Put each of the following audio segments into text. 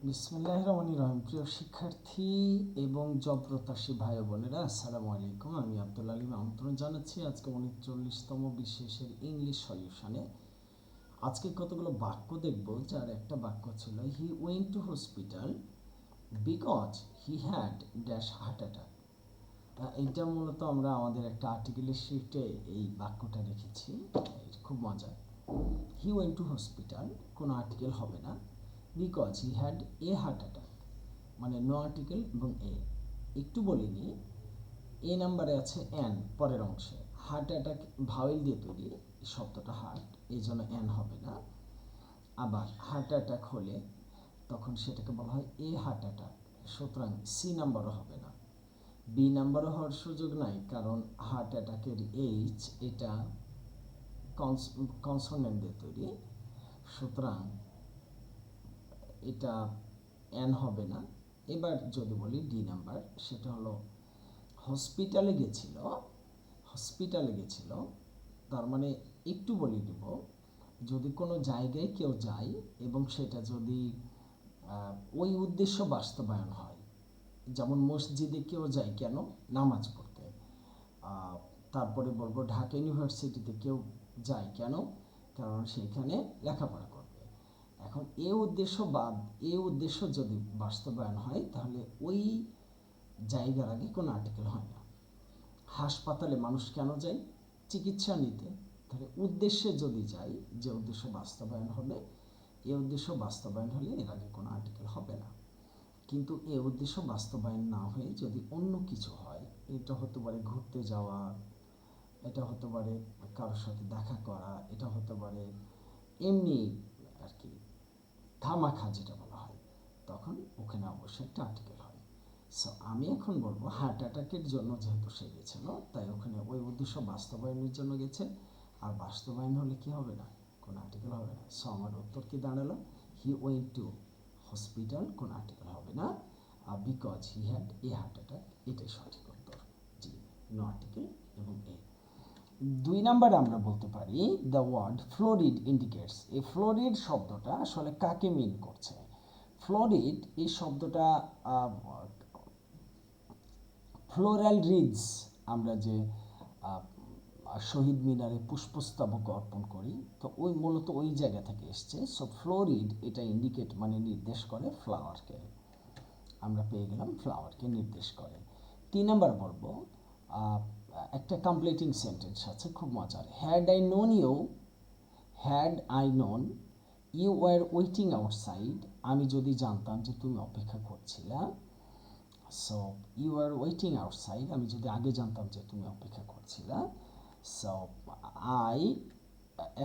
বিসমিল্লাহির রহমানির রহিম। প্রিয় শিক্ষার্থী এবং জব প্রত্যাশী ভাই বোনেরা, আসসালামু আলাইকুম। আমি আব্দুল আলিম আমন্ত্রণ জানাচ্ছি আজকে 39তম বিশেষের ইংলিশ সলিউশনে। আজকে কতগুলো বাক্য দেখব, যার একটা বাক্য ছিল he went to hospital because he had dash heart attack. এইটা মূলত আমরা আমাদের একটা আর্টিকেলের শিটে এই বাক্যটা রেখেছি, খুব মজার। হি ওয়েন্ট টু হসপিটাল, কোনো আর্টিকেল হবে না, because he had a heart attack, মানে নো আর্টিকেল এবং এ। একটু বলিনি, এ নাম্বারে আছে এন পরের অংশে। হার্ট অ্যাটাক ভাওয়েল দিয়ে তৈরি শব্দটা হার্ট, এই জন্য এন হবে না। আবার হার্ট অ্যাটাক হলে তখন সেটাকে বলা হয় এ হার্ট অ্যাটাক, সুতরাং সি নাম্বারও হবে না, বি নাম্বারও হওয়ার সুযোগ নাই, কারণ হার্ট অ্যাটাকের এইচ এটা কনসোনেন্ট দিয়ে তৈরি, সুতরাং এটা এন হবে না। এবার যদি বলি ডি নাম্বার, সেটা হলো হসপিটালে গেছিল, তার মানে একটু বলে দিব, যদি কোনো জায়গায় কেউ যায় এবং সেটা যদি ওই উদ্দেশ্য বাস্তবায়ন হয়, যেমন মসজিদে কেউ যায় কেন? নামাজ পড়তে। তারপরে বলবো ঢাকা ইউনিভার্সিটিতে কেউ যায় কেন? কারণ সেইখানে লেখাপড়া করবে। এখন এ উদ্দেশ্য যদি বাস্তবায়ন হয়, তাহলে ওই জায়গার আগে কোনো আর্টিকেল হয় না। হাসপাতালে মানুষ কেন যায়? চিকিৎসা নিতে। তাহলে উদ্দেশ্যে যদি যাই, যে উদ্দেশ্য বাস্তবায়ন হবে, এ উদ্দেশ্য বাস্তবায়ন হলে এর আগে কোনো আর্টিকেল হবে না। কিন্তু এ উদ্দেশ্য বাস্তবায়ন না হয়ে যদি অন্য কিছু হয়, এটা হতে পারে ঘুরতে যাওয়া, এটা হতে পারে কারোর সাথে দেখা করা, এটা হতে পারে এমনি আর কি ধামাখা যেটা বলা হয়, তখন ওখানে অবশ্যই একটা আর্টিকেল হয়। সো আমি এখন বলবো হার্ট অ্যাটাকের জন্য যেহেতু সে গেছিল, তাই ওখানে ওই উদ্দেশ্য বাস্তবায়নের জন্য গেছে, আর বাস্তবায়ন হলে কি হবে না? কোনো আর্টিকেল হবে না। সো আমার উত্তর কি দাঁড়ালো? হি ওয়েন্ট টু হসপিটাল, কোনো আর্টিকেল হবে না, because he had a heart attack, এটাই সঠিক উত্তর। জি, নো আর্টিকেল এবং এ। 2 নাম্বারে আমরা বলতে পারি দ্য ওয়ার্ড ফ্লোরিড ইন্ডিকেটস। এই ফ্লোরিড শব্দটা আসলে কাকে মিন করছে? ফ্লোরিড এই শব্দটা ফ্লোরাল রিডস, আমরা যে শহীদ মিনারে পুষ্পস্তবক অর্পণ করি, তো ওই মূলত ওই জায়গা থেকে এসছে। সো ফ্লোরিড এটা ইন্ডিকেট মানে নির্দেশ করে ফ্লাওয়ারকে, আমরা পেয়ে গেলাম ফ্লাওয়ারকে নির্দেশ করে। 3 নাম্বার বলবো একটা কমপ্লিটিং সেন্টেন্স আছে, খুব মজার। Had I known you were waiting outside, আমি যদি জানতাম যে তুমি অপেক্ষা করছিলা। So you are waiting outside, আমি যদি আগে জানতাম যে তুমি অপেক্ষা করছিলা। সো আই,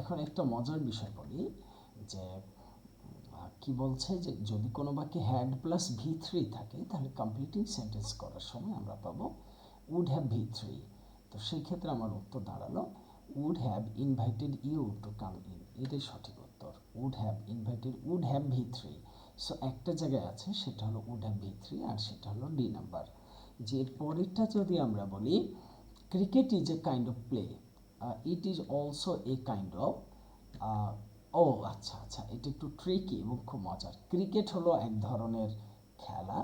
এখন একটা মজার বিষয় বলি, যে কি বলছে যে যদি কোনো বাক্যে হ্যাড প্লাস V3 থাকে, তাহলে কমপ্লিটিং সেন্টেন্স করার সময় আমরা পাবো উড হ্যাভ V3। তো সেই ক্ষেত্রে আমার উত্তর দাঁড়ালো would have invited you to come in, এটাই সঠিক উত্তর। Would have V3। সো একটা জায়গায় আছে, সেটা হলো উড হ্যাভ V3, আর সেটা হলো ডি নাম্বার। যে পরেরটা যদি আমরা বলি, cricket is a kind of play, it is also a kind of, ও আচ্ছা আচ্ছা, এটা একটু ট্রিকি এবং খুব মজার। ক্রিকেট হলো এক ধরনের খেলা,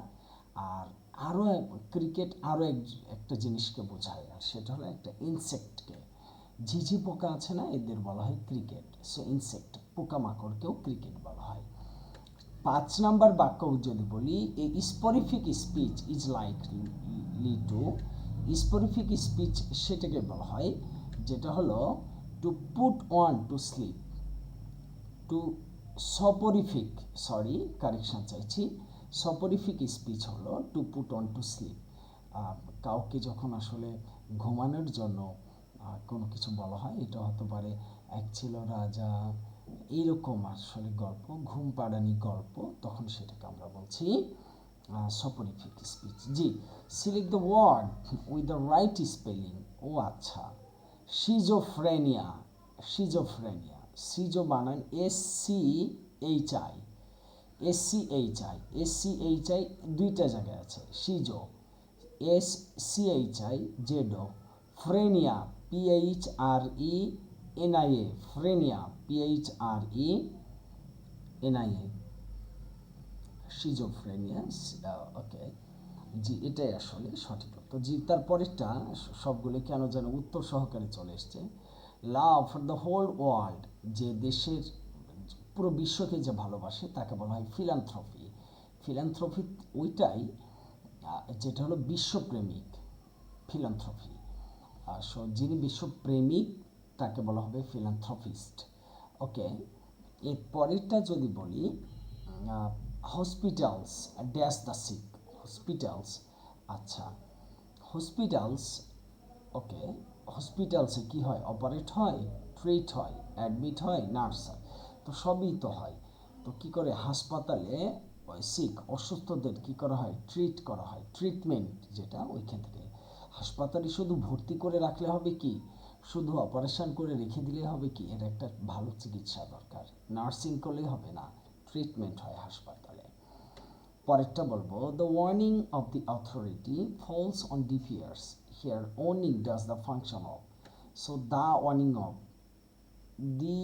আর ক্রিকেট আরও একটা জিনিসকে বোঝায়, আর সেটা হলো একটা ইনসেক্টকে। ঝিঝি পোকা আছে না, এদের বলা হয় ক্রিকেট। সো ইনসেক্ট, পোকামাকড়কেও ক্রিকেট বলা হয়। 5 নাম্বার বাক্য যদি বলি, a soporific speech is likely to, soporific speech সেটাকে বলা হয় যেটা হলো to put on to sleep, to soporific, sorry correction চাইছি, সপরিফিক স্পিচ হলো to put on to sleep. কাউকে যখন আসলে ঘুমানোর জন্য কোনো কিছু বলা হয়, এটা হতে পারে এক ছিল রাজা, এইরকম আসলে গল্প, ঘুম পাড়ানি গল্প, তখন সেটাকে আমরা বলছি সপরিফিক স্পিচ। জি, select the word with the right spelling. ও আচ্ছা, সিজোফ্রেনিয়া, সিজোফ্রেনিয়া, সিজো বানান SCHI, SCHI দুইটা জায়গায় আছে। সিজো SCHI জেডো, ফ্রেনিয়া PHRENIA, ফ্রেনিয়া PHRENIA, সিজোফ্রেনিয়াস। ওকে, জি এটাই আসলে সঠিক উত্তর। জি তারপরেরটা সবগুলো কেন যেন উত্তর সহকারে চলে এসছে। Love for the whole world, যে দেশের পুরো বিশ্বকে যে ভালোবাসে তাকে বলা হয় ফিলান্থ্রপি। ফিলান্থ্রপি ওইটাই যেটা হলো বিশ্বপ্রেমিক, ফিলান্থ্রপি। সো যিনি বিশ্বপ্রেমিক তাকে বলা হবে ফিলান্থ্রপিস্ট। ওকে, এর পরেরটা যদি বলি, hospitals dash the sick, hospitals. আচ্ছা, হসপিটালস, ওকে, হসপিটালসে কি হয়? অপারেট হয়, ট্রিট হয়, অ্যাডমিট হয়, নার্স হয়, তো সবই তো হয়। তো কি করে হাসপাতালে সিক অসুস্থদের কি করা হয়? ট্রিট করা হয়, ট্রিটমেন্ট যেটা ওইখান থেকে। হাসপাতালে শুধু ভর্তি করে রাখলে হবে কি? শুধু অপারেশন করে রেখে দিলে হবে কি? এর একটা ভালো চিকিৎসা দরকার, নার্সিং করলেই হবে না, ট্রিটমেন্ট হয় হাসপাতালে। পরেরটা বলবো, the warning of the authority falls on deaf ears, here warning does the function of. So the warning of, the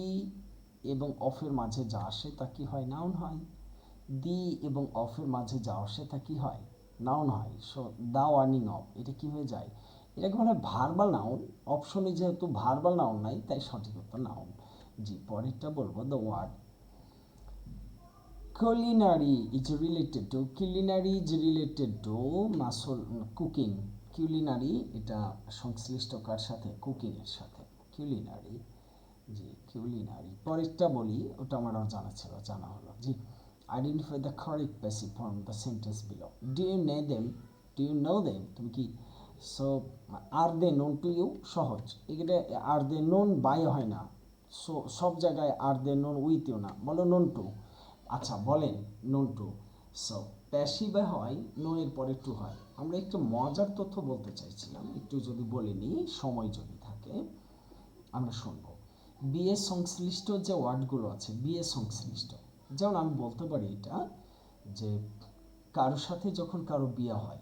এবং অফের মাঝে যা আসে তা কি হয়? নাউন হয়। দি এবং অফের মাঝে যা আসে তা কি হয়? নাউন হয়। সো দ্য ওয়ার্নিং অফ এটা কি হয়ে যায়? এটাকে বলা হয় ভার্বাল নাউন। অপশনে যেহেতু ভার্বাল নাউন নাই তাই সঠিক উত্তর নাউন। জি পরেরটা বলবো, the word culinary is related to muscle cooking. culinary এটা সংশ্লিষ্ট কার সাথে? কুকিং এর সাথে, culinary। জি culinary। পরেরটা বলি, ওটা আমার জানা হলো। জি identify the correct passive form the sentence below. Do you know them, do you know them, তুমি কি? So are they known to you, সহজ। এখানে আর দে নোন বাই হয় না, সো সব জায়গায় আর দে নোন উইথ ইউ না, বলো নোন টু। আচ্ছা বলেন নোন টু। সো প্যাসিভে হয় নো এর পরে টু হয়। আমরা একটু মজার তথ্য বলতে চাইছিলাম, একটু যদি বলে নিই, সময় যদি থাকে আমরা শুনবো। বিয়ে সংশ্লিষ্ট যে ওয়ার্ডগুলো আছে, বিয়ে সংশ্লিষ্ট, যেমন আমি বলতে পারি এটা, যে কারোর সাথে যখন কারো বিয়ে হয়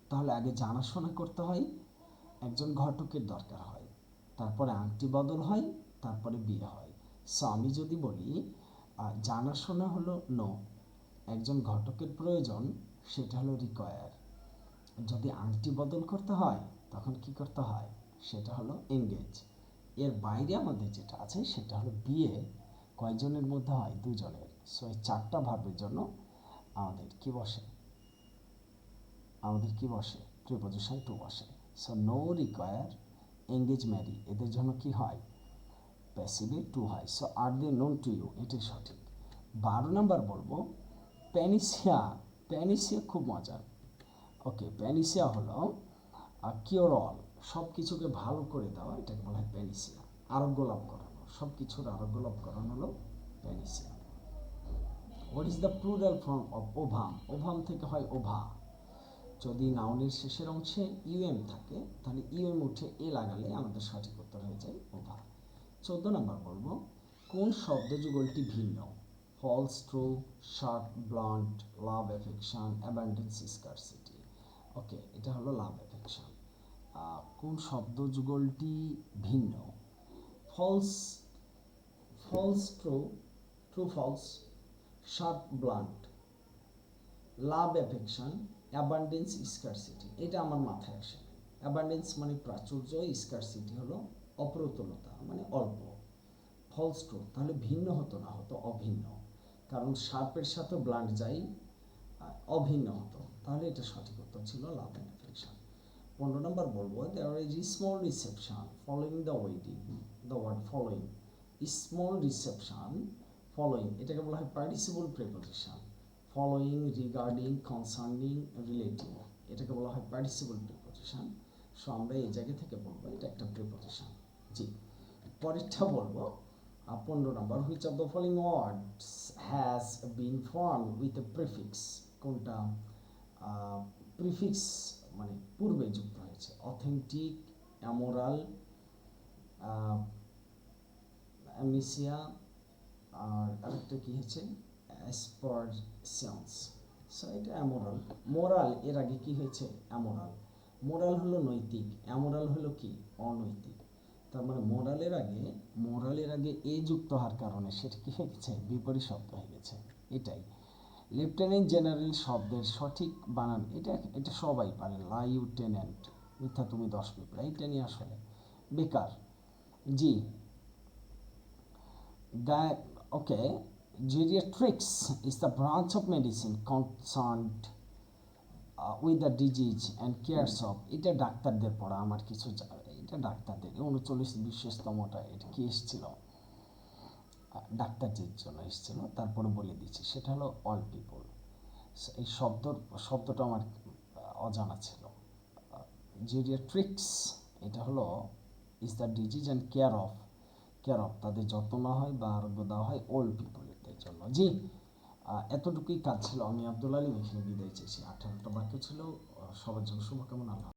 তাহলে আগে জানাশোনা করতে হয়, একজন ঘটকের দরকার হয়, তারপরে আংটি বদল হয়, তারপরে বিয়ে হয়। সো আমি যদি বলি জানাশোনা হলো নো, একজন ঘটকের প্রয়োজন সেটা হলো রিকোয়ার, যদি আংটি বদল করতে হয় তখন কি করতে হয়? সেটা হলো এঙ্গেজ। এর বাইরে আমাদের যেটা আছে সেটা হলো বিয়ে কয়জনের মধ্যে হয়? দুজনের। সো এই চারটা ভার্বের জন্য আমাদের কি বসে? প্রিপোজিশন টু বসে। So know, require, engage, marry, এদের জন্য কি হয়? প্যাসিভে টু হয়। So are they known to you, এটাই সঠিক। 12 নাম্বার বলবো, প্যানিসিয়া। প্যানিসিয়া খুব মজার। ওকে, প্যানিসিয়া হলো কিওর অল, সব কিছুকে ভালো করে দেওয়া, এটাকে বলা হয় প্যানিসিয়া। আরোগ্য লাভ করানো, সব কিছুর আরোগ্য লাভ করানো হলো panacea. What is the plural form of ovum? Ovum থেকে হয় ওভা। যদি নাউনের শেষের অংশে ইউএম থাকে তাহলে ইউএম উঠে এ লাগালে আমাদের সঠিক উত্তর হয়ে যায় ওভা। 14 নাম্বার বলবো, কোন শব্দ যুগলটি ভিন্ন? False, true, short, blunt, love, affection, abundance, scarcity. Okay, এটা হলো লাভ অ্যাফেকশন। কোন শব্দ যুগলটি ভিন্ন? False, false true, true false, short blunt, love affection, abundance, scarcity. এটা আমার মাথায় আসে। অ্যাবান্ডেন্স মানে প্রাচুর্য, স্কারসিটি হলো অপ্রতুলতা মানে অল্প। ফলস ট্রু তাহলে ভিন্ন হতো না, হতো অভিন্ন, কারণ শার্পের সাথে ব্লান্ট যাই, অভিন্ন হতো, তাহলে এটা সঠিক উত্তর ছিল লাভ অ্যান্ড অ্যাফেকশন। 15 নম্বর বলবো, there is small reception following the wedding. The word following, small reception, following এটাকে বলা হয় participle preposition. Following, regarding, concerning, relative, এটাকে বলা হয় পার্টিসিপল প্রিপোজিশন। সো আমরা এই জায়গা থেকে বলবো এটা একটা প্রিপোজিশন। জি পরেরটা বলবো 15 number, which of the following words has been form with a prefix? কোনটা প্রিফিক্স মানে পূর্বে যুক্ত হয়েছে? অথেন্টিক, অ্যামোরাল, অ্যামনেসিয়া, আর আরেকটা কি হচ্ছে অ্যাসপারশনস। সো এটা অ্যামোরাল। মোরাল এর আগে কি হয়েছে? অ্যামোরাল। মোরাল হলো নৈতিক, অ্যামোরাল হলো কি? অনৈতিক। তার মানে মোরালের আগে এ যুক্ত হওয়ার কারণে সেটা কি হয়ে গেছে? বিপরীত শব্দ হয়ে গেছে, এটাই। লেফটেন্যান্ট জেনারেল শব্দের সঠিক বানান, এটা সবাই পারে। লাইউটেন্যান্ট, মিথ্যা তুমি 10 পিঁপড়া, এইটা নিয়ে আসলে বেকার। জি, ওকে, geriatrics is the branch of medicine concerned with the disease and cares of, এটা ডাক্তারদের পড়া, আমার কিছু এটা ডাক্তারদের 39-20তমটা এটা কি এসেছিল, ডাক্তারদের জন্য এসেছিল। তারপরে বলে দিচ্ছি, সেটা হলো অল পিপল। এই শব্দটা আমার অজানা ছিল। জেরিয়াট্রিক্স এটা হলো is the disease and care of তাদের যত্ন নেওয়া হয় বা আরোগ্য দেওয়া হয় ওল্ড পিপলদের জন্য। জি, এতটুকুই কাজ ছিল। আমি আব্দুল আলিম এখানে বিদায় চেয়েছি। 18টা বাক্য ছিল। সবার জন্য শুভকামনা। আল্লাহ।